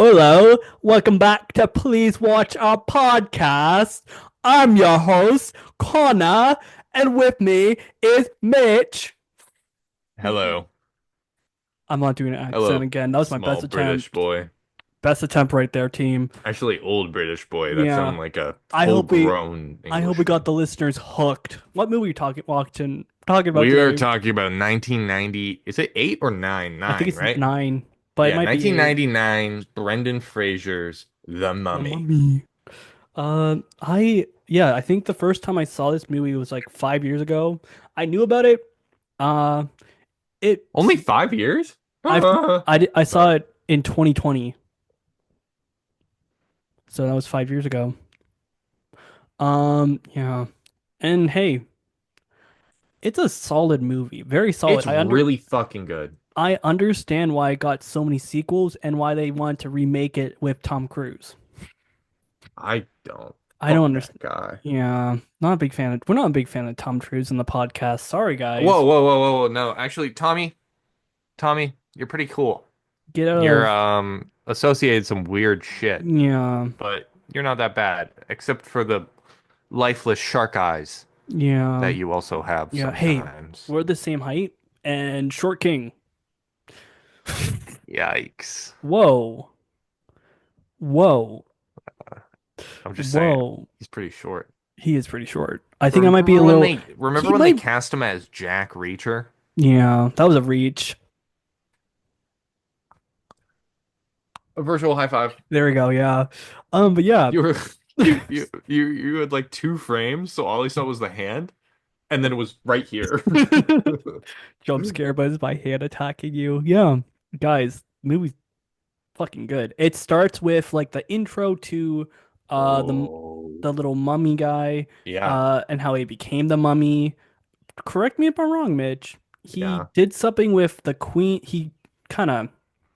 Hello, welcome back to Please Watch Our Podcast. I'm your host, Connor, and with me is Mitch. Hello. I'm not doing an accent Hello, again. That was my small best British attempt. boy. Best attempt right there, team. Actually, old British boy. That Yeah. sounded like a I hope we full-grown I hope we got Englishman. the listeners hooked. What movie are you talking about We are today? talking about 1990. Is it 8 or 9? I think 9, it's right? 9, but it Yeah, might be 8. 1999, Brendan Fraser's The The Mummy. Mummy. I think the first time I saw this movie was like 5 years ago. I knew about it. Uh, it Only 5 years? I've I saw Sorry. it in 2020, so that was 5 years ago. Yeah, and hey, it's a solid movie, very solid. It's really fucking good. I understand why it got so many sequels and why they want to remake it with Tom Cruise. I don't. I don't Fuck that understand. guy. Yeah, not a big fan of. We're not a big fan of Tom Cruise in the podcast. Sorry, Whoa, guys. whoa, whoa, whoa, whoa. No, actually, Tommy, you're pretty cool. Get out You're of. associated some weird shit, Yeah, but you're not that bad, except for the lifeless shark eyes yeah, that you also have yeah. Hey, sometimes. we're the same height, and Short King. Yikes. Whoa, whoa, Uh, I'm just saying, whoa. he's pretty short. He is pretty short. I think I might be a Remember when little. they remember He when they might. cast him as Jack Reacher? Yeah, that was a reach. A virtual high five. There we go. Yeah. But yeah. You were you had like two frames, so all he saw was the hand, and then it was right here. Jump scare, but it's my hand attacking you. Yeah, guys, movie's fucking good. It starts with like the intro to the Oh, little mummy guy, yeah, and how he became the mummy. Correct me if I'm wrong, Mitch. He yeah. did something with the queen. He kind of.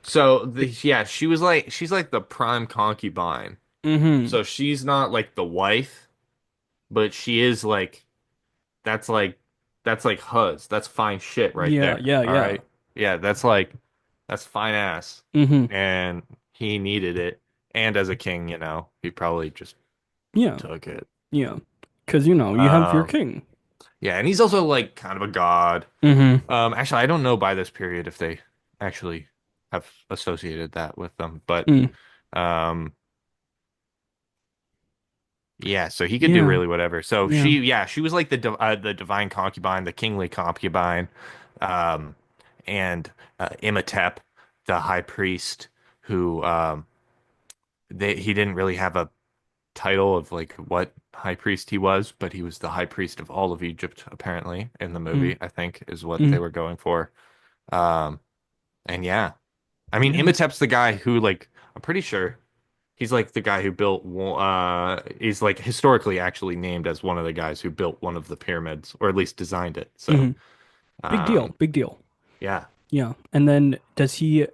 So yeah, she's like the prime concubine. Mm-hmm. So she's not like the wife, but she is like that's like that's like huz. That's fine shit right Yeah, there. yeah, All yeah. right. Yeah, that's fine ass. Mm-hmm. And he needed it. And as a king, he probably just Yeah, took it. yeah. Because you have your Um, king. yeah, and he's also like kind of a god. Mm-hmm. Actually, I don't know by this period if they actually have associated that with them, but Mm. um yeah, so he could do Yeah, really whatever. So yeah. she was like the divine concubine, the kingly concubine, um, and Imhotep, the high priest, who he didn't really have a title of like what high priest he was, but he was the high priest of all of Egypt apparently in the Mm. movie, I think is what they Mm. were going for. Um, and yeah, I mean Yeah. Imhotep's the guy who like I'm pretty sure. He's like the guy who built, he's like historically actually named as one of the guys who built one of the pyramids, or at least designed it. So, Mm. Big deal. um, Big deal. yeah. Yeah. And then does he?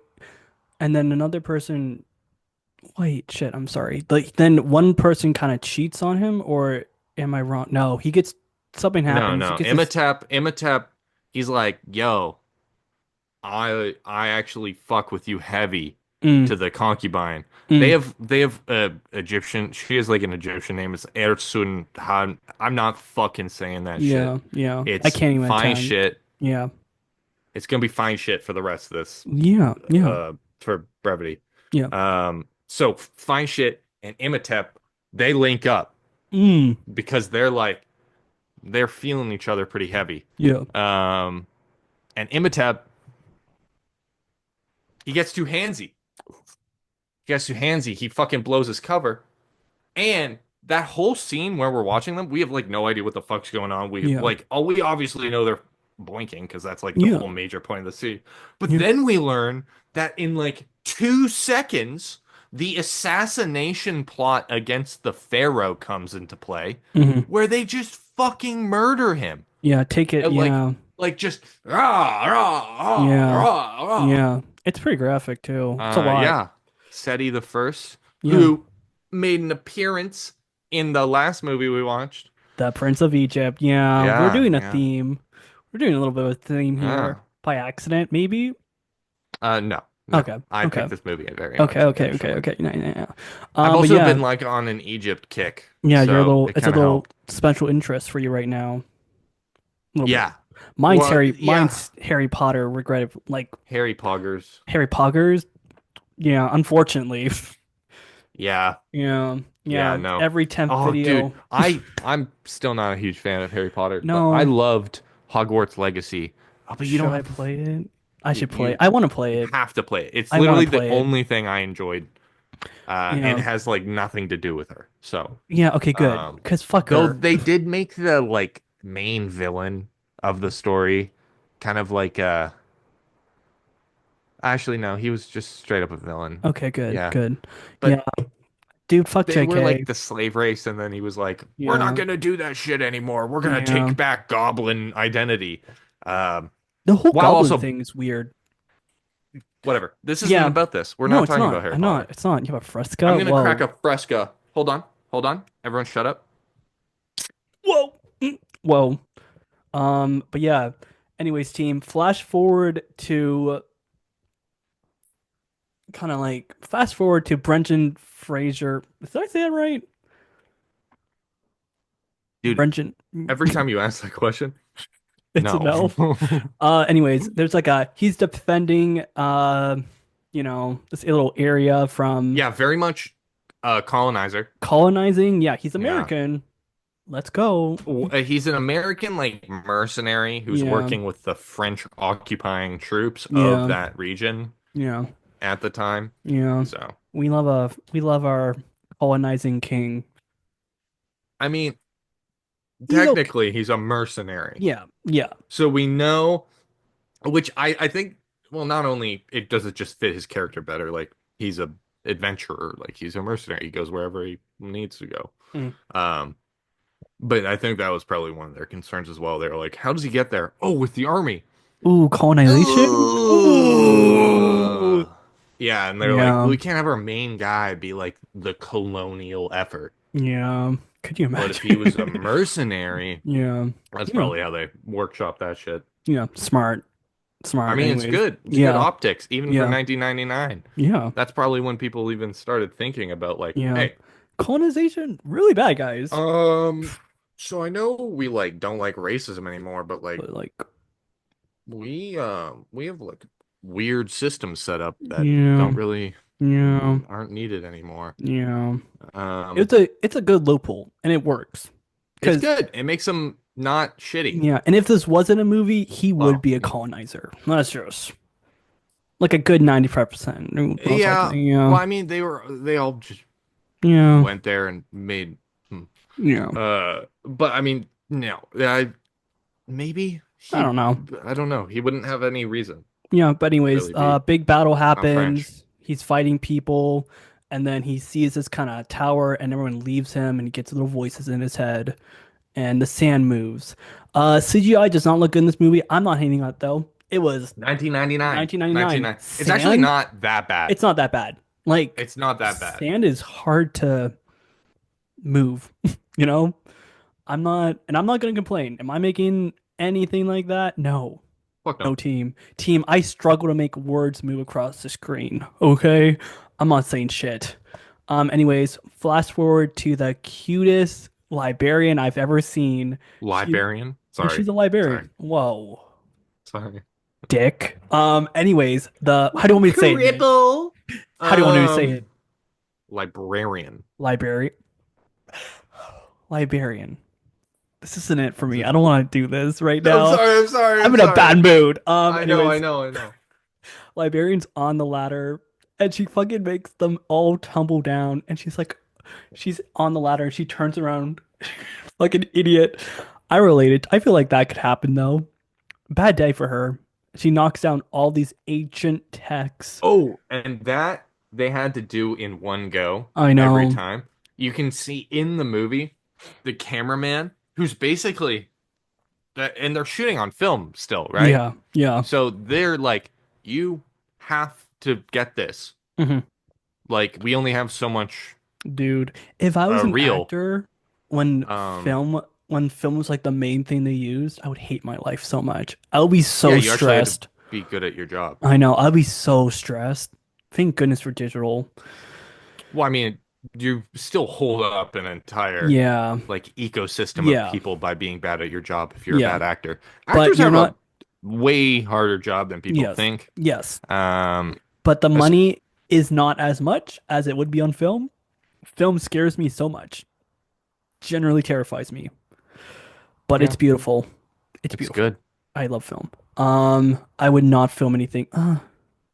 And then another person. Wait, shit. I'm sorry. Like then one person kind of cheats on him, or am I wrong? No, he gets something No, happens. He no. gets this. Imhotep, he's like, yo, I actually fuck with you heavy Mm. to the concubine. Mm. They have Egyptian. She has like an Egyptian name. It's Ersun Han. I'm not fucking saying that shit. Yeah. Yeah. I It's can't even fine attempt. shit. Yeah. It's gonna be fine shit for the rest of this Yeah. Yeah. for brevity. Yeah. So fine shit and Imhotep, they link up Mm. because they're feeling each other pretty heavy. Yeah. Um, and Imhotep, he gets too handsy. He gets too handsy. He fucking blows his cover. And that whole scene where we're watching them, we have like no idea what the fuck's going on. We Yeah. like, oh, we obviously know they're blinking because that's like the Yeah. whole major point of the scene. But Yeah. then we learn that in like 2 seconds, the assassination plot against the Pharaoh comes into play, Hmm. where they just fucking murder him. Yeah. Take it. And Yeah. like just rah, rah, Yeah. rah, rah. Yeah. It's pretty graphic too. It's a lot. Yeah. Seti the First, Yeah. who made an appearance in the last movie we watched. The Prince of Egypt. Yeah, we're Yeah, doing a yeah, theme. We're doing a little bit of a theme here yeah. by accident, maybe. No, No, Okay, I okay, picked this movie very okay, much okay, okay, intentionally. okay. Yeah, yeah, yeah. I've But also yeah, been like on an Egypt kick, yeah. You're a so little. it It's a kind of little helped. special interest for you right now. A little bit. Yeah. Well, yeah. Mine's Harry Potter. Regret like Harry Poggers. Harry Potter's. Yeah, unfortunately. Yeah. Yeah, Yeah, yeah. no. Every 10th Oh, dude, video. I'm still not a huge fan of Harry Potter, but I No, loved Hogwarts Legacy. Oh, but you should don't I have play it? I you should play it. you, I want to you play it. have to play it. It's I want literally to the play it. only thing I enjoyed, and Yeah. it has like nothing to do with her. So, Yeah, okay, good. um, Cause fuck though her. they did make the like main villain of the story kind of like actually no, he was just straight up a villain. Okay, good, Yeah. good. Yeah, But dude, fuck they were JK. like the slave race, and then he was like, "We're not Yeah, gonna do that shit anymore. We're gonna yeah. take back Goblin identity." Um, The whole while goblin also thing is weird. whatever. This isn't Yeah. about this. We're No, not it's talking not. about Harry I'm not. Potter. It's not. You have a I'm fresca? gonna crack Whoa. a Fresca. Hold on. Everyone, shut up. Whoa. Whoa. But yeah. Anyways, team, flash forward to kind of like fast forward to Brendan Fraser. Did I say that right? Dude, Brendan. every time you ask that question, It's a no. no. Anyways, there's like a he's defending this little area from Yeah, very much colonizer. colonizing. Yeah, he's Yeah. American. Let's go. He's an American like mercenary who's Yeah, working with the French occupying troops of yeah, that region yeah, at the time. yeah. So, We love our colonizing king. I mean, He's okay. technically he's a mercenary. Yeah, yeah, So we know, which I think, well, not only it does it just fit his character better, like he's a adventurer, like he's a mercenary. He goes wherever he needs to go. mm. Um, but I think that was probably one of their concerns as well. They were like, how does he get there? Oh, with the army. Ooh, colonization. Ooh, Yeah, and they're like, yeah, we can't have our main guy be like the colonial effort. yeah. Could you But if he was a imagine? mercenary, Yeah, that's yeah, probably how they workshop that shit. yeah. Smart, I smart. mean, it's Anyways, good. It's good yeah, optics, even for yeah, 1999. yeah, That's probably when people even started thinking about like, yeah. hey, Colonization, really bad, guys. um, so I know we like don't like racism anymore, but like But like, we have like weird systems set up that yeah, don't really yeah, aren't needed anymore. yeah. Um, It's a good loophole, and it works. it's Because good. It makes them not shitty. yeah, and if this wasn't a movie, he would Well, be a colonizer. That's just like a good 95%. Most yeah. likely, Well, yeah, I mean, they all just yeah, went there and made. yeah. But I mean, no, maybe I don't know. I don't know. He wouldn't have any reason Yeah, but to anyways, really be big battle French. happens. He's fighting people, and then he sees this kind of tower, and everyone leaves him, and he gets little voices in his head, and the sand moves. CGI does not look good in this movie. I'm not hating on it though. It was 1999. 1999. 1999. It's actually Sand, not that bad. it's not that bad. Like It's not that bad. sand is hard to move, you know? I'm not gonna complain. Am I making anything like that? No. Fuck No no. team. Team, I struggle to make words move across the screen. Okay? I'm not saying shit. Anyways, flash forward to the cutest librarian I've ever seen. She Librarian? she's Sorry. a Sorry. librarian. Whoa. Sorry. Dick. Anyways, the how do you want me to say it, Nick? Cripple. How do you want me to say Um, it? librarian. Library. Librarian. This isn't it for me. I don't want to do this right I'm now. sorry. I'm sorry. I'm I'm in a sorry. bad mood. I know. I Anyways, know. I know. librarian's on the ladder and she fucking makes them all tumble down. And she's on the ladder and she turns around like an idiot. I related. I feel like that could happen though. Bad day for her. She knocks down all these ancient texts. Oh, and that they had to do in one go I every know. time. You can see in the movie the cameraman who's basically that, and they're shooting on film still, right? Yeah. Yeah. So they're like, you have to get this. hmm Like, we only have so much Dude, if I was an reel. actor Um, when film was like the main thing they used, I would hate my life so much. I would be yeah, so you actually had to stressed. be good at your job. I know. I'd be so stressed. Thank goodness for digital. Well, I mean, you still hold up an entire Yeah. like ecosystem of Yeah. people by being bad at your job if you're a Yeah. bad actor. But Actors you're have a not. way harder job than people Yes. think. Yes. Um, But the as- money is not as much as it would be on film. Film scares me so much. Generally terrifies me. But it's yeah, beautiful. It's it's beautiful. good. I love film. I would not film anything.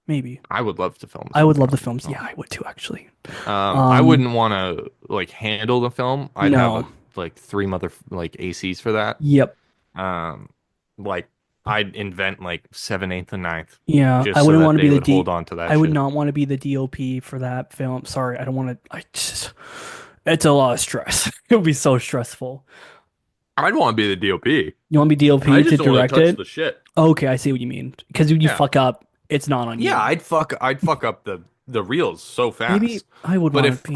Maybe. I would love to film I would something love the on films. Yeah, film. I would too, actually. I Um, wouldn't want to like handle the film. I'd have a no. like three mother like ACs for that. Yep. Um, like I'd invent like seven, eighth, and ninth Yeah. I just so wouldn't that want to be they the would D. hold on to that I would shit. not want to be the DOP for that film. Sorry, I don't want to. It's a lot of stress. It would be so stressful. I'd want to be the DOP. You want to be I DOP to just don't want to direct touch it? the shit. Okay, I see what you mean. Because if you Yeah. fuck up, it's not on Yeah, you. I'd fuck up the reels so Maybe fast. I would But want to be.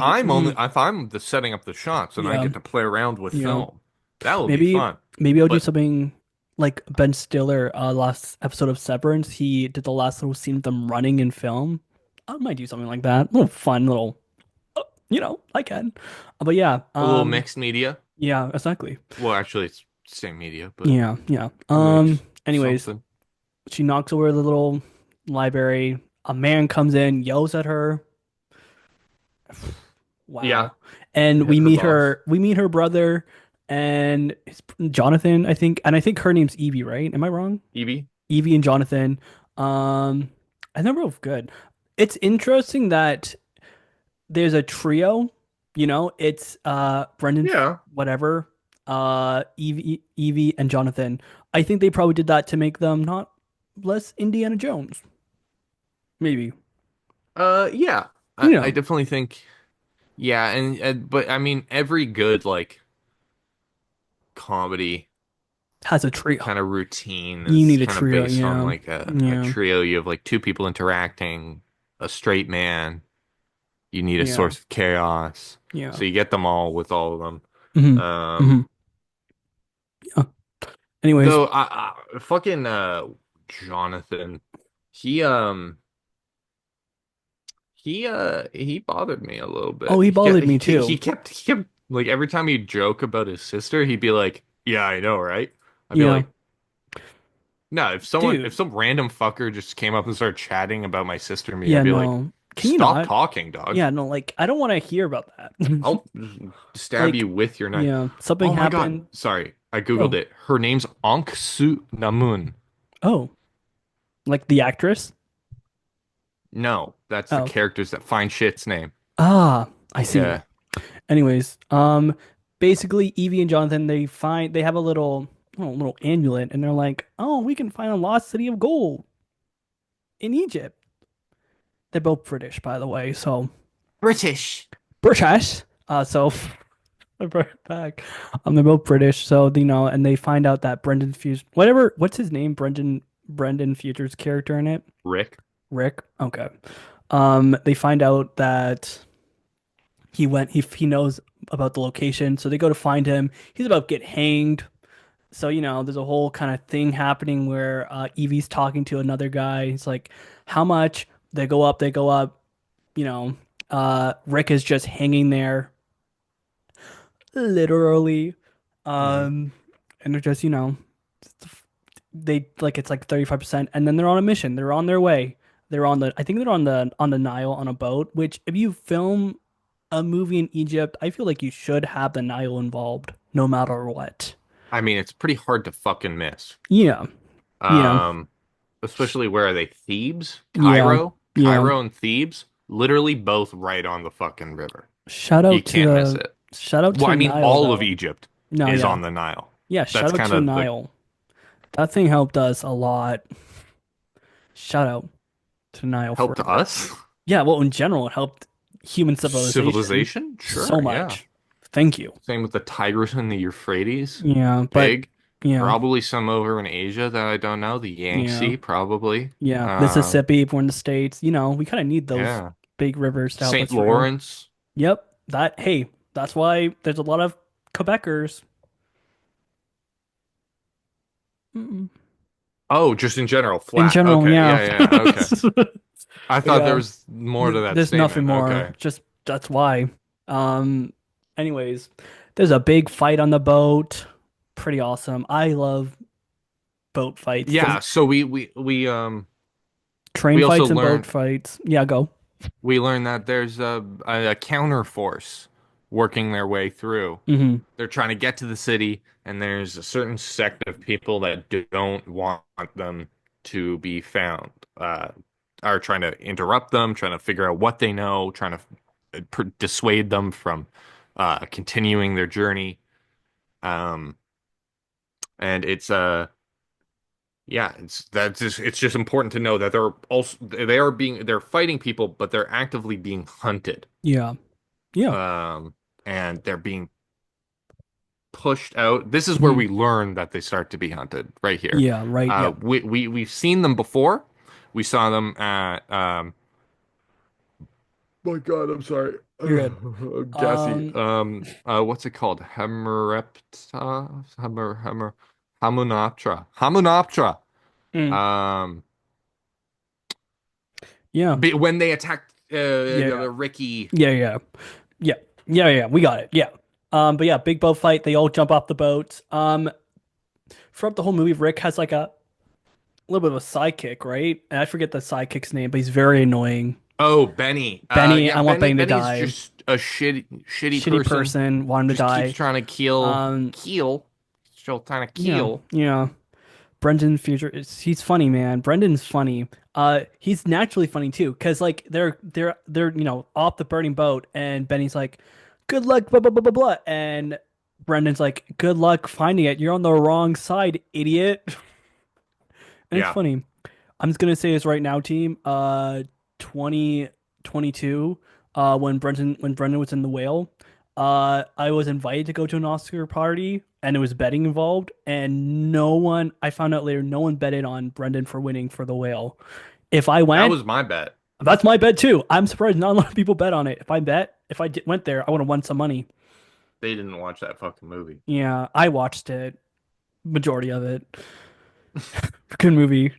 if I'm the setting up the shots and I Yeah, get to play around with yeah. film, that will be Maybe fun. maybe I'll do But something like Ben Stiller, last episode of Severance. He did the last little scene of them running in film. I might do something like that. A little fun, little, I can. But yeah, a little mixed media. yeah, exactly. Well, actually, it's same media, but Yeah, yeah. mixed Anyways, something. she knocks over the little library. A man comes in, yells at her. Yeah, Wow. And we her meet boss, her, we meet her brother and it's Jonathan, I think. And I think her name's Evie, right? Am I wrong? Evie. Evie and Jonathan. I think they're both good. It's interesting that there's a trio, it's Brendan Yeah. whatever, Evie and Jonathan. I think they probably did that to make them not less Indiana Jones. Maybe. Yeah. You I know, definitely think. Yeah, but I mean, every good like comedy has a trio. kind of routine You is need a kind of trio, based on yeah. like a Yeah. trio. You have like two people interacting, a straight man. You need a Yeah. source of chaos. Yeah. So you get them all with all of them. Hmm. Um, Hmm. Yeah. Anyways, though fucking Jonathan, he um he bothered me a little oh, bit. he He kept bothered me he, too. he kept he kept like every time he'd joke about his sister, he'd be like, "Yeah, I know, right?" I'd be Yeah. like, "No, if Dude. some random fucker just came up and started chatting about my sister and me, I'd Yeah, be like, no. Can you "Stop not? talking, dog. Yeah, no, like I don't want to hear about that. I'll stab Like, you with your knife." yeah, something Oh my God. happened. Sorry. I Googled Oh, it. Her name's Ankh Soo Namun. oh, like the actress? No, that's the Oh. characters that find shit's name. Ah, I see. Yeah. Anyways, basically Evie and Jonathan they have a little amulet and they're like, "Oh, we can find a lost city of gold in Egypt." They're both British, by the way, so British. British. So I brought it back. They're both British, so and they find out that Brendan Fuse, what's his name? Brendan Future's character in it, Rick. Rick. Okay. They find out that he knows about the location, so they go to find him. He's about to get hanged. So there's a whole kind of thing happening where Evie's talking to another guy. He's like, "How much?" They go up. They go up. You know, Rick is just hanging there literally. Hmm. Um, and they're just, they like it's like 35%, and then they're on a mission. They're on their way. I think they're on the Nile on a boat, which if you film a movie in Egypt, I feel like you should have the Nile involved no matter what. I mean, it's pretty hard to fucking miss. Yeah. Yeah. Um, Especially where are they? Thebes? Yeah. Cairo? Yeah. Cairo and Thebes? Literally both right on the fucking river. Shout You out to can't miss the it. shout out to Well, the I mean, Nile all of though. Egypt No, is yeah. on the Nile. Yeah, That's shout out to kind the of the Nile. That thing helped us a lot. Shout out to the Nile help to forever. us. Yeah, well, in general, it helped human civilization Civilization? so Sure, yeah. much. Thank you. Same with the Tigris and the Euphrates. Yeah, but Big. yeah, Probably some over in Asia that I don't know. The yeah, Yangtze, probably. yeah. Mississippi, if we're in the States, we kind of need those Yeah. big rivers to help St. us through. Lawrence. Yep. Hey, that's why there's a lot of Quebecers. Mm-mm. Oh, just in general, In flat. general, Okay. yeah. Yeah, yeah, okay. I But thought there yeah, was more to that there's nothing statement. more. Okay. Just that's why. Um, anyways, there's a big fight on the boat. Pretty awesome. I love boat fights. There's Yeah, so train we also fights and boat learned fights. Yeah, go. that there's a counter force working their way through. Hmm. They're trying to get to the city, and there's a certain sect of people that don't want them to be found. Are trying to interrupt them, trying to figure out what they know, trying to dissuade them from continuing their journey. Um, and it's yeah, it's just important to know that they're fighting people, but they're actively being hunted. Yeah. Yeah. Um, and they're being pushed out. This is where Hmm. we learn that they start to be hunted right here. Yeah, right. Yeah. We've seen them before. We saw them at my God, I'm sorry. You're good. Gassy. Um, What's it called? Hemerepta? Hamunaptra. Hamunaptra. mm, Um, yeah. when they attacked Yeah, yeah. Ricky. Yeah, yeah. Yeah. Yeah, yeah. We got it. Yeah. But yeah, big boat fight. They all jump off the boat. Throughout the whole movie, Rick has like a little bit of a sidekick, right? And I forget the sidekick's name, but he's very annoying. Oh, Benny. Benny, Yeah, I want Benny to Benny's die. just a shitty Shitty person. person, want him to Just keeps die. trying to Um, still trying to yeah, kill. yeah. Brendan Future is he's funny, man. Brendan's funny. He's naturally funny too, because like they're off the burning boat, and Benny's like, "Good luck, blah blah blah blah blah," and Brendan's like, "Good luck finding it. You're on the wrong side, idiot." And it's Yeah, funny. I'm just gonna say this right now, team. 2022. When Brendan was in the whale. I was invited to go to an Oscar party, and it was betting involved, and no one. I found out later, no one betted on Brendan for winning for the whale. If I that went, was my bet. that's my bet too. I'm surprised not a lot of people bet on it. If I went there, I would have won some money. They didn't watch that fucking movie. Yeah, I watched it, majority of it. Good movie.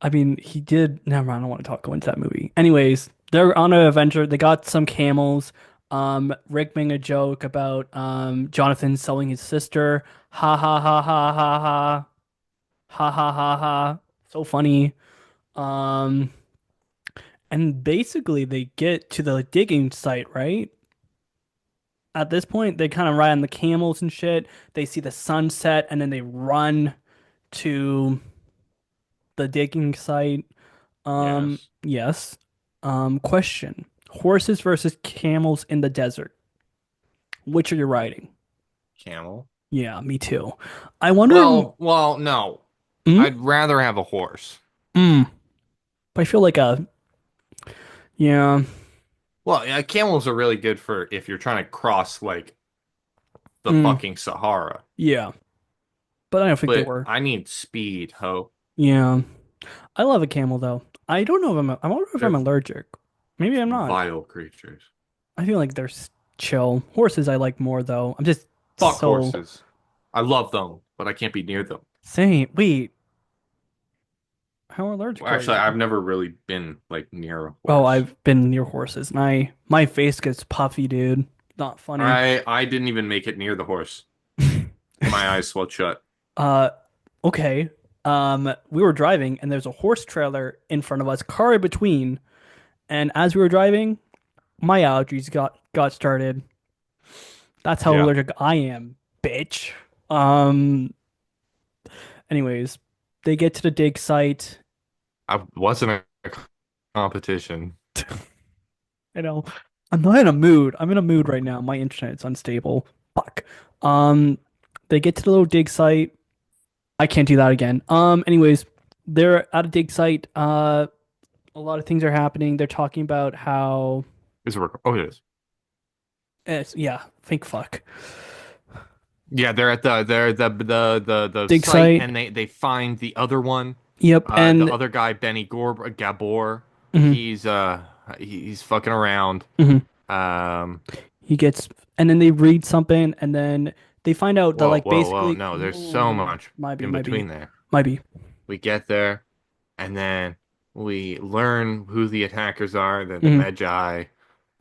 I mean, he did. Never mind. I don't want to go into that movie. Anyways, they're on an adventure. They got some camels. Rick made a joke about Jonathan selling his sister. Ha ha ha ha ha ha ha ha ha ha. So funny. Um, and basically they get to the digging site, right? At this point, they kind of ride on the camels and shit. They see the sunset, and then they run to the digging site. Yes. Yes. Question. Horses versus camels in the desert. Which are you riding? Camel. Yeah, me too. I wonder. No. Mm, I'd rather have a horse. mm, but I feel like yeah, Well, yeah, camels are really good for if you're trying to cross like the mm, fucking Sahara. yeah. But I don't think they But were. I need speed, ho. Yeah. I love a camel though. I don't know if I wonder if I'm They're allergic. Maybe I'm not. vile creatures. I feel like they're chill. Horses I like more though. I'm just Fuck so horses. I love them, but I can't be near them. saying. Wait, how allergic Well, are actually, you? I've never really been like near a Oh, horse. I've been near horses. My face gets puffy, dude. Not funny. I didn't even make it near the horse. My eyes swelled shut. Uh, okay. We were driving and there's a horse trailer in front of us, car in between, and as we were driving, my allergies got started. That's how Yeah, allergic I am, bitch. Um, anyways, they get to the dig site. I wasn't a competition. I know. I'm not in a mood. I'm in a mood right now. My internet's unstable. Fuck. Um, they get to the little dig site. I can't do that again. Anyways, they're at a dig site. A lot of things are happening. They're talking about how Is it oh, it is. yeah, think fuck. Yeah, they're at the Dig site site. and they find the other one. Yep, The and other guy, Benny Gabor. mhm, He's fucking around. mhm. Um, He gets and then they read something and then they find out that like whoa. basically No, there's so ooh, much might be in might be between there. Might be. We get there, and then we learn who the attackers are, the Hmm. Magi,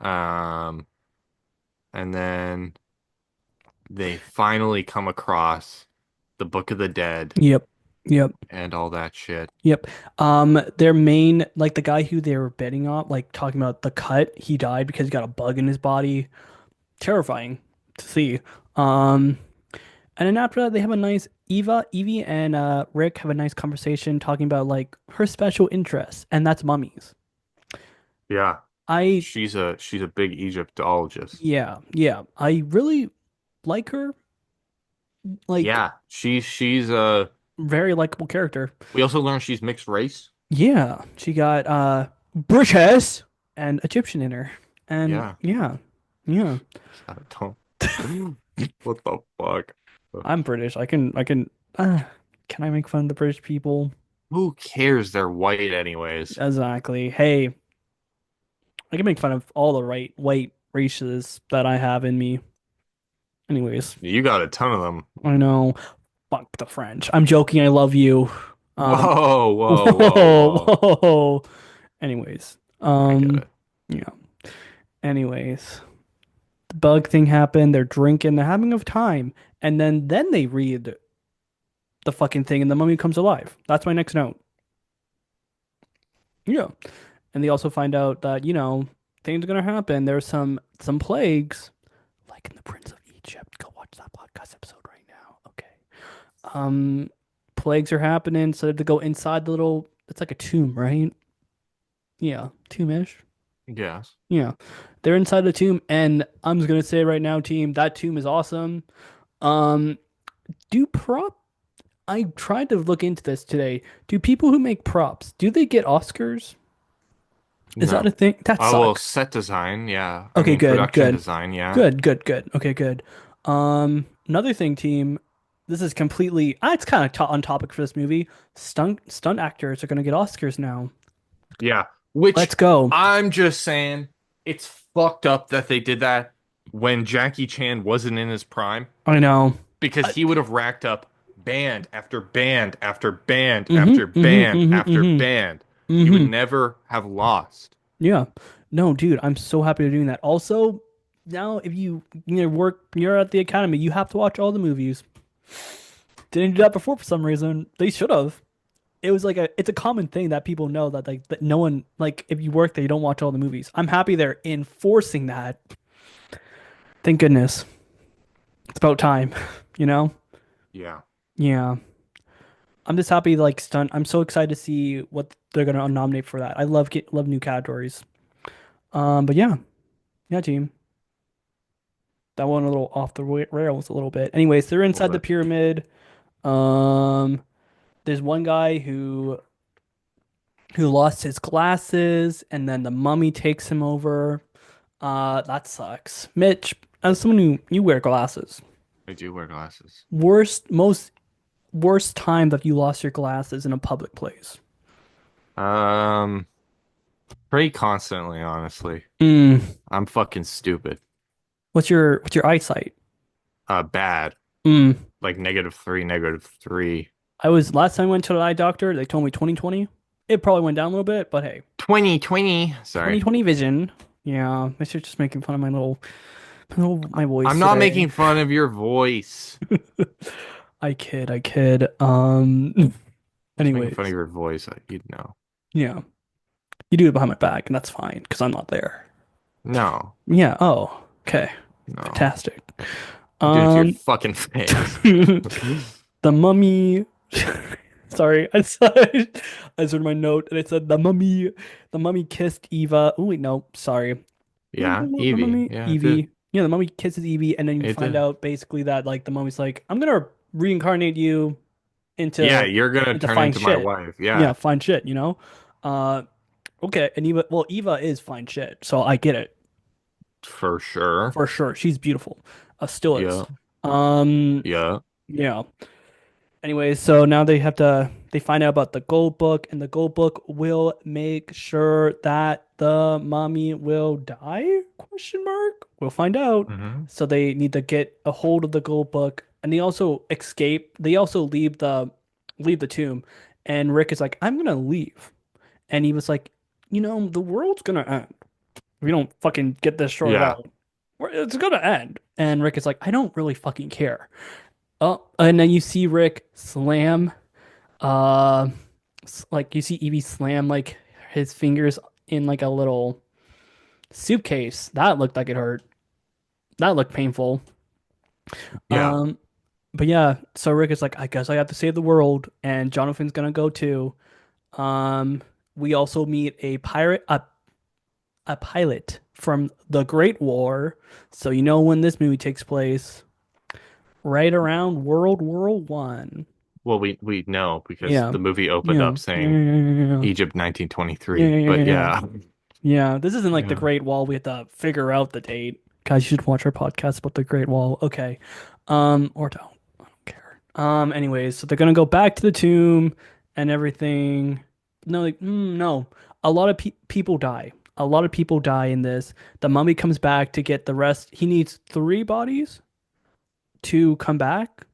um, and then they finally come across the Book of the Dead Yep. Yep. and all that shit. Yep. Their main, like the guy who they were betting on, like talking about the cut, he died because he got a bug in his body. Terrifying to see. Um, and then after that, they have a nice Evie and Rick have a nice conversation talking about like her special interests, and that's mummies. Yeah, I, she's a big Egyptologist. yeah, yeah, I really like her. Like, Yeah, she's very likable character. we also learned she's mixed race. Yeah, she got British and Egyptian in her, and Yeah. yeah, yeah. I don't. What the fuck? I'm British. Uh, can I make fun of the British people? Who cares? They're white anyways. Exactly. Hey, I can make fun of all the right white races that I have in me. Anyways, You got a ton of them. I know. Fuck the French. I'm joking. I love you. Um, Whoa, whoa, whoa, whoa, whoa. whoa. Anyways, I get it. yeah. Anyways, the bug thing happened. They're drinking. They're having a time, and then they read the fucking thing, and the mummy comes alive. That's my next note. Yeah. And they also find out that, things are gonna happen. There's some plagues, like in the Prince of Egypt. Go watch that podcast episode right now. Okay. Um, Plagues are happening, so they have to go inside the little it's like a tomb, right? Yeah, tomb-ish. Yes. Yeah. They're inside the tomb, and I'm just gonna say right now, team, that tomb is awesome. Um, do prop I tried to look into this today. Do people who make props, do they get Oscars? Is that a No. thing? That Well, sucks. set design, yeah. I Okay, mean, good, production good, design, yeah. good, good, good. Okay, good. Another thing, team. This is completely. It's kind of on topic for this movie. Stunt actors are gonna get Oscars now. Yeah. Let's Which go. I'm just saying, it's fucked up that they did that when Jackie Chan wasn't in his prime I know. because Uh, he would have racked up band after band after band after mm-hmm, mm-hmm, band mm-hmm, after mm-hmm, band. He would mm-hmm. never have lost. Yeah. No, dude, I'm so happy to doing that. Also, now if you're at the academy, you have to watch all the movies. Didn't do that before for some reason. They should have. It's a common thing that people know that like that no one like if you work there you don't watch all the movies. I'm happy they're enforcing that. Thank goodness. It's about time, you know? Yeah. Yeah. I'm just happy like stunt. I'm so excited to see what they're gonna nominate for that. I love new categories. But yeah. Yeah, team. That went a little off the rails a little bit. Anyways, they're A little inside the bit. pyramid. Um, there's one guy who lost his glasses and then the mummy takes him over. That sucks. Mitch, as someone who you wear glasses, I do wear glasses. most worst time that you lost your glasses in a public place. Um, Pretty constantly, honestly. Mm. I'm fucking stupid. What's your eyesight? Bad. Mm. Like -3, -3. I was last time I went to the eye doctor, they told me 2020. It probably went down a little bit, but hey, 2020. Sorry. 2020 vision. Yeah, I should just making fun of my voice I'm not today. making fun of your voice. I kid. Just making fun of Anyways, your voice. You'd know. yeah. You do it behind my back, and that's fine because I'm not there. No, Yeah. Oh, okay. no. Fantastic. You do it to your Um, fucking face. the mummy. Sorry, I saw my note and it said the mummy kissed Eva. Oh wait, no, sorry. Yeah, The Evie. mummy, Yeah, it did. Evie. Yeah, the mummy kisses Evie, and then you It find did. out basically that like the mummy's like, I'm gonna reincarnate you Yeah, into you're gonna into turn fine into my shit. wife. Yeah, Yeah, fine shit, you know? Uh okay, and Eva is fine shit, so I get it for sure. for sure. She's beautiful. Still is. Yeah, Um yeah. yeah. Anyways, so now they find out about the gold book, and the gold book will make sure that the mommy will die? Question mark. We'll find out. hmm So they need to get a hold of the gold book, and they also escape. They also leave the leave the tomb. And Rick is like, I'm gonna leave. And he was like, the world's gonna end if we don't fucking get this sorted Yeah. out. It's gonna end. And Rick is like, I don't really fucking care. Oh, and then you see Rick slam, uh, like you see Evie slam like his fingers in like a little suitcase. That looked like it hurt. That looked painful. Yeah. Um, but yeah, so Rick is like, I guess I have to save the world, and Jonathan's gonna go too. Um, we also meet a pilot from the Great War. So you know when this movie takes place, right around World War I. Well, we know because Yeah. the movie opened Yeah. up Yeah. saying Yeah. Egypt Yeah. 1923. Yeah. Yeah. But Yeah. yeah. Yeah. This isn't like the Yeah. Great Wall. We have to figure out the date. Guys, you should watch our podcast about the Great Wall. Okay. Or don't. I don't care. Anyways, so they're gonna go back to the tomb and everything. No, no. A lot of people die. A lot of people die in this. The mummy comes back to get the rest. He needs three bodies to come back,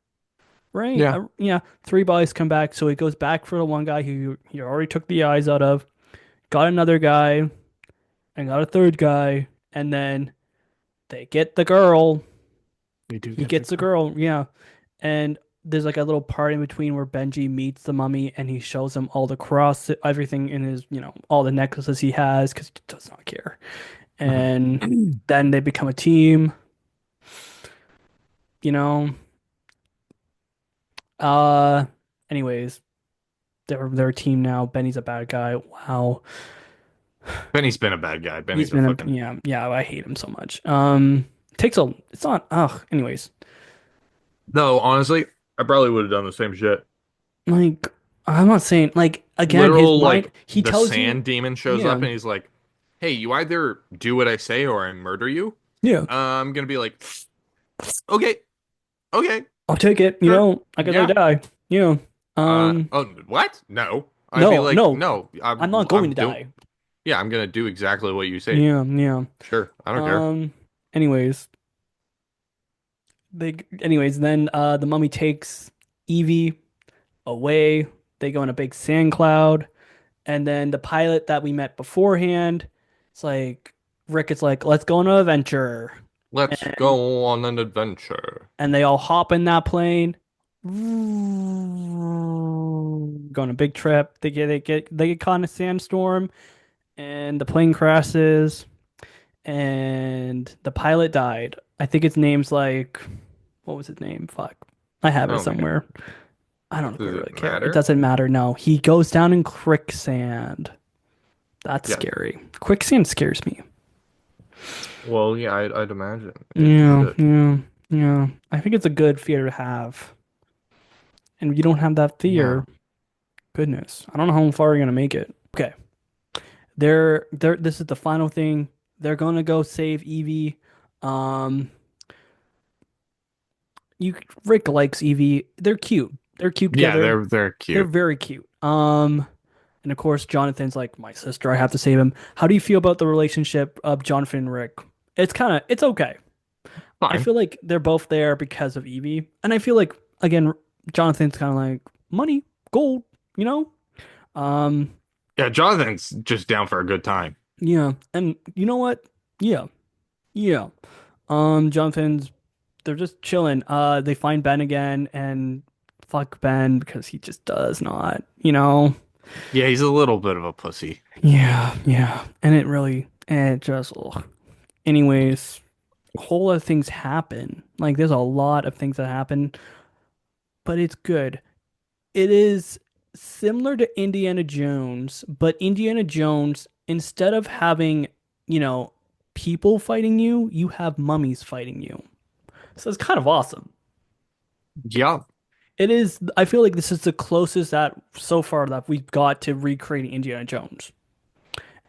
right? Yeah. Yeah, three bodies come back. So he goes back for the one guy who he already took the eyes out of, got another guy, and got a third guy, and then they get the girl. We do He get the gets the girl. girl, yeah. And there's like a little part in between where Benji meets the mummy and he shows him all the cross, everything in his, all the necklaces he has because he does not care. And Mhm. then they become a team, you know. Uh, anyways, they're a team now. Benny's a bad guy. Wow. Benny's been a bad guy. He's Benny's a been a, fucking. yeah, yeah, I hate him so much. It's not, ugh, anyways. No, honestly, I probably would have done the same shit. Like, I'm not saying, like, again, his Literal, mind, like, he the tells you, sand demon shows yeah, up and he's like, hey, you either do what I say or I murder you. yeah. I'm gonna be like, okay, okay, I'll take it. sure, I guess I yeah. die. Yeah. Um, Oh, what? No. I'd be no, like, no, no, I'm not going I'm to doing, die. yeah, I'm gonna do exactly what you say. Yeah, yeah. Sure, I don't care. Um, anyways, then the mummy takes Evie away. They go in a big sand cloud, and then the pilot that we met beforehand, it's like Rick is like, let's go on an adventure. Let's And go on an adventure. they all hop in that plane. Go on a big trip. They get caught in a sandstorm and the plane crashes and the pilot died. I think its name's like what was his name? Fuck. I have I it don't care. somewhere. I don't Does really it care. It matter? doesn't matter. No. He goes down in quicksand. That's Yeah. scary. Quicksand scares me. Well, yeah, I'd imagine it Yeah, should. yeah, yeah. I think it's a good fear to have. And if you don't have that Yeah. fear, goodness, I don't know how far you're gonna make it. Okay. This is the final thing. They're gonna go save Evie. Um, you Rick likes Evie. They're cute. They're cute Yeah, together. they're They're cute. very cute. And of course Jonathan's like, my sister, I have to save him. How do you feel about the relationship of Jonathan and Rick? It's okay. I Fine. feel like they're both there because of Evie. And I feel like again, Jonathan's kind of like money, gold, you know? Um, Yeah, Jonathan's just down for a good time. yeah. And you know what? Yeah. Yeah. Jonathan's they're just chilling. They find Ben again and fuck Ben because he just does not, you know? Yeah, he's a little bit of a pussy. Yeah, yeah. And it just, ugh. Anyways, a whole lot of things happen. Like, there's a lot of things that happen, but it's good. It is similar to Indiana Jones, but Indiana Jones, instead of having, you know, people fighting you, you have mummies fighting you. So it's kind of awesome. Yeah. It is, I feel like this is the closest that so far that we've got to recreating Indiana Jones.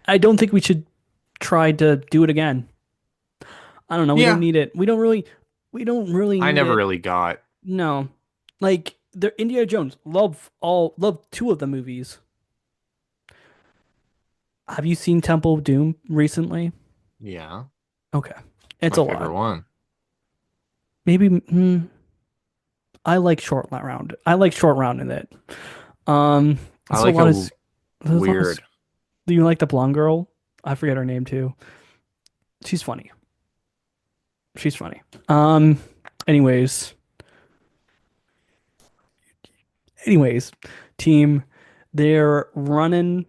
I don't think we should try to do it again. I don't know. We don't Yeah. need it. We don't really I need never it. really got. No. Like the Indiana Jones. Love two of the movies. Have you seen Temple of Doom recently? Yeah. Okay. It's It's my a lot. favorite one. Maybe, I like short round. I like short round in it. Um, I it's a like lot of how there's a lot of. weird. Do you like the blonde girl? I forget her name too. She's funny. She's funny. Um, anyways, anyways, team, they're running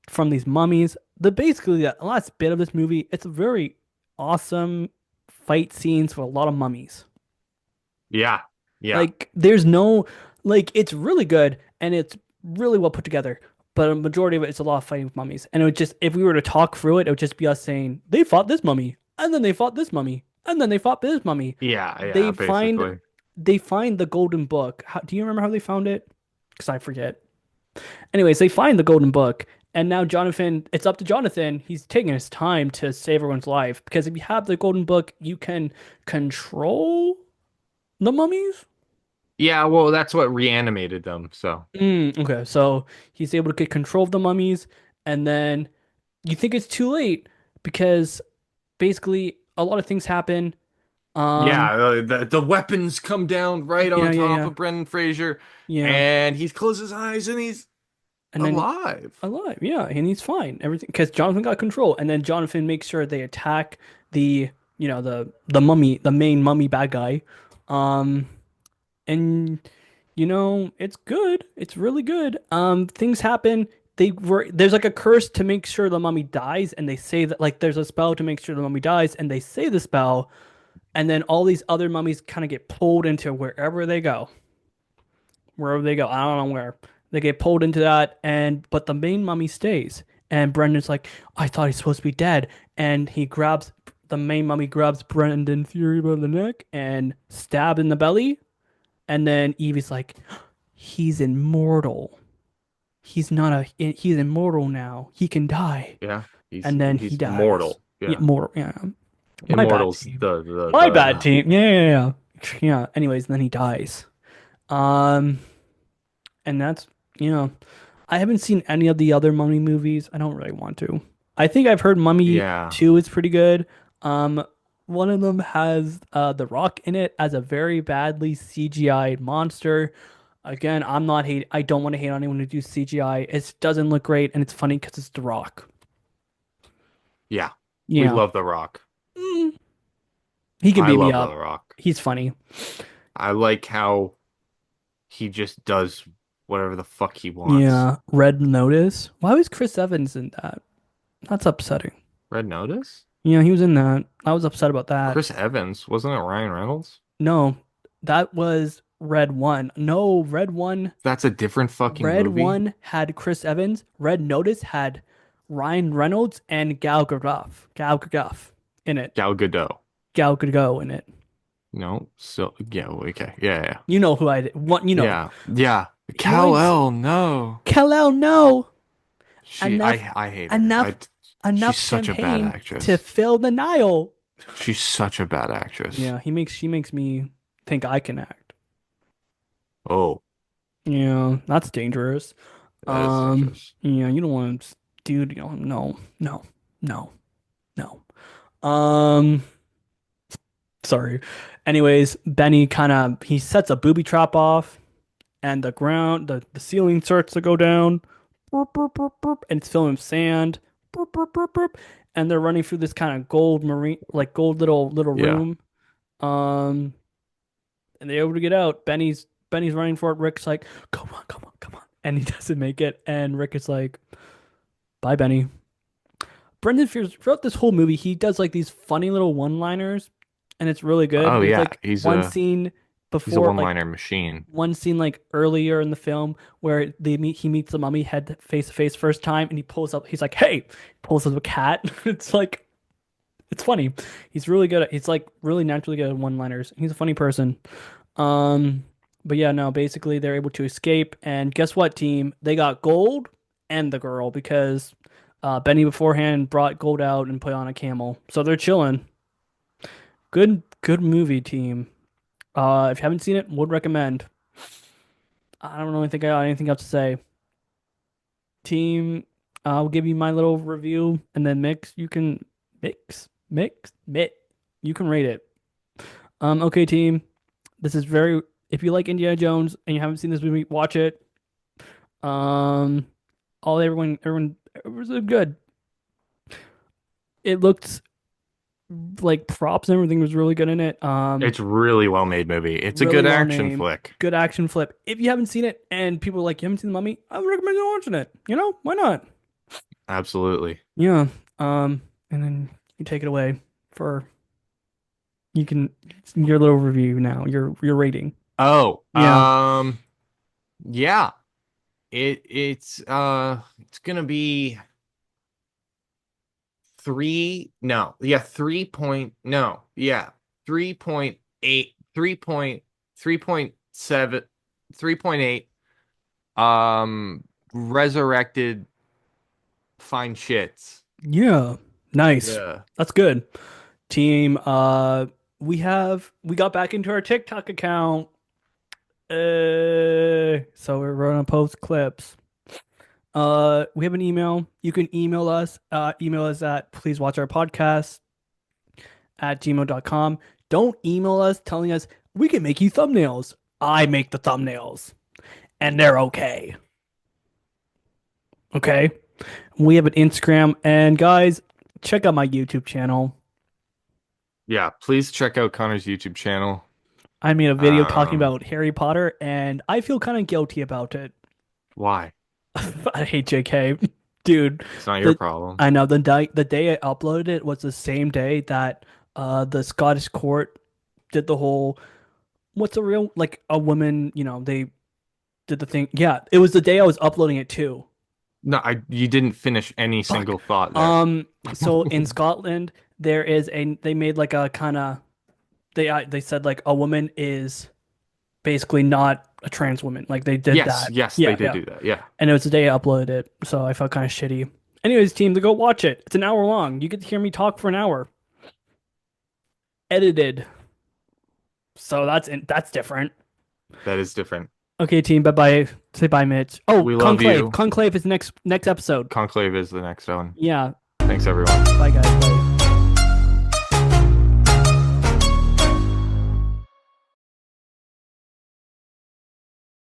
from these mummies. Basically the last bit of this movie, it's a very awesome fight scenes with a lot of mummies. Yeah. Yeah. Like there's no like it's really good and it's really well put together. But a majority of it is a lot of fighting with mummies. And it would just if we were to talk through it, it would just be us saying, they fought this mummy, and then they fought this mummy, and then they fought this mummy. Yeah. Yeah. They find Basically. they find the golden book. Do you remember how they found it? Because I forget. Anyways, they find the golden book, and now Jonathan, it's up to Jonathan. He's taking his time to save everyone's life because if you have the golden book, you can control the mummies. Yeah. Well, that's what reanimated them. So Okay, so he's able to get control of the mummies, and then you think it's too late because basically a lot of things happen. yeah, Um, the weapons come down right yeah, on yeah, top yeah, of Brendan Fraser, yeah, and he's closed his eyes and he's and then alive. alive, yeah, and he's fine. Everything because Jonathan got control, and then Jonathan makes sure they attack the, the mummy, the main mummy bad guy. Um, and it's good. It's really good. Things happen. There's like a curse to make sure the mummy dies, and they say that like there's a spell to make sure the mummy dies, and they say the spell, and then all these other mummies kind of get pulled into wherever they go. Wherever they go, I don't know where. They get pulled into that, and but the main mummy stays. And Brendan's like, I thought he's supposed to be dead, and the main mummy grabs Brendan Fury by the neck and stab in the belly, and then Evie's like, he's immortal. He's immortal now. He can die. Yeah, And then he he's dies. mortal. Yeah, Yeah, mortal. Yeah. My bad immortals. team. My bad The team. Yeah, yeah, yeah. Yeah. Anyways, then he dies. Um, and that's, you know, I haven't seen any of the other Mummy movies. I don't really want to. I think I've heard Mummy yeah 2 is pretty good. Um, one of them has The Rock in it as a very badly CGI'd monster. Again, I don't want to hate on anyone who do CGI. It doesn't look great and it's funny because it's The Rock. yeah. We Yeah. love The Rock. Mm, he can I beat me love up. The Rock. He's funny. I like how he just does whatever the fuck he wants. Yeah. Red Notice. Why was Chris Evans in that? That's upsetting. Red Notice? Yeah, he was in that. I was upset about that. Chris Evans, wasn't it Ryan Reynolds? No, that was Red One. No, That's a different fucking Red movie. One had Chris Evans. Red Notice had Ryan Reynolds and Gal Gadot in it. Gal Gadot. Gal Gadot in it. No, so yeah, okay, yeah, yeah, You know who I did. What you know? yeah, yeah. Enough, Kal-El, no. Kal-El, no. She, Enough, I hate her. enough, She's enough such a bad champagne to actress. fill the Nile. She's such a bad actress. Yeah, she makes me think I can act. Oh, Yeah, that's dangerous. that is dangerous. Yeah, you don't want to, dude. No, no, no, no. Um, sorry. Anyways, Benny he sets a booby trap off, and the ceiling starts to go down, burp, burp, burp, burp, and it's filling with sand, burp, burp, burp, burp, and they're running through this kind of gold little Yeah. room. Um, and they're able to get out. Benny's running for it. Rick's like, come on, come on, come on, and he doesn't make it. And Rick is like, bye, Benny. Brendan Fraser throughout this whole movie, he does like these funny little one-liners, and it's really good. Oh There's yeah, like one scene he's a before, like one-liner machine. one scene like earlier in the film where he meets the mummy head face to face first time, and he pulls up. He's like, "Hey!" Pulls up a cat. It's like it's funny. He's like really naturally good at one-liners. He's a funny person. Um, but yeah, no, basically they're able to escape, and guess what, team? They got gold and the girl because Benny beforehand brought gold out and put on a camel, so they're chilling. Good movie, team. If you haven't seen it, would recommend. I don't really think I got anything else to say. Team, I'll give you my little review, and then you can mix, you can rate it. Okay, team. This is very If you like Indiana Jones and you haven't seen this movie, watch it. Um, all everyone it was good. It looked like props and everything was really good in it. It's really well made movie. It's a Really good well action named, flick. good action flip. If you haven't seen it and people are like, you haven't seen the Mummy, I would recommend you watching it. Why not? Absolutely. Yeah. And then you take it away for you can your little review now, your rating. Oh, Yeah. yeah. It's gonna be three, no, yeah, 3 point, no, yeah, 3.8, 3.7, 3.8, resurrected fine shits. Yeah. Nice. Yeah. That's good. Team, we got back into our TikTok account. So we're gonna post clips. We have an email. You can email us. Email us at pleasewatchourpodcast at gmail.com. Don't email us telling us we can make you thumbnails. I make the thumbnails and they're okay. Okay. We have an Instagram and guys, check out my YouTube channel. Yeah, please check out Connor's YouTube channel. I made a video talking Um, about Harry Potter and I feel kind of guilty about it. why? I hate JK. Dude, It's not your the problem. I know the day I uploaded it was the same day that the Scottish court did the whole what's a real like a woman, they did the thing. Yeah, it was the day I was uploading it too. No, you didn't finish any Fuck. single thought there. So in Scotland they made like a kind of they said like a woman is basically not a trans woman. Like they did Yes, that. yes, they Yeah, did yeah. do that. Yeah. And it was the day I uploaded it, so I felt kind of shitty. Anyways, team, to go watch it. It's an hour long. You get to hear me talk for an hour. Edited. So that's different. That is different. Okay, team, bye bye. Say bye, Mitch. Oh, We love Conclave. you. Conclave is next episode. Conclave is the next one. Yeah. Thanks, everyone. Bye guys. Bye.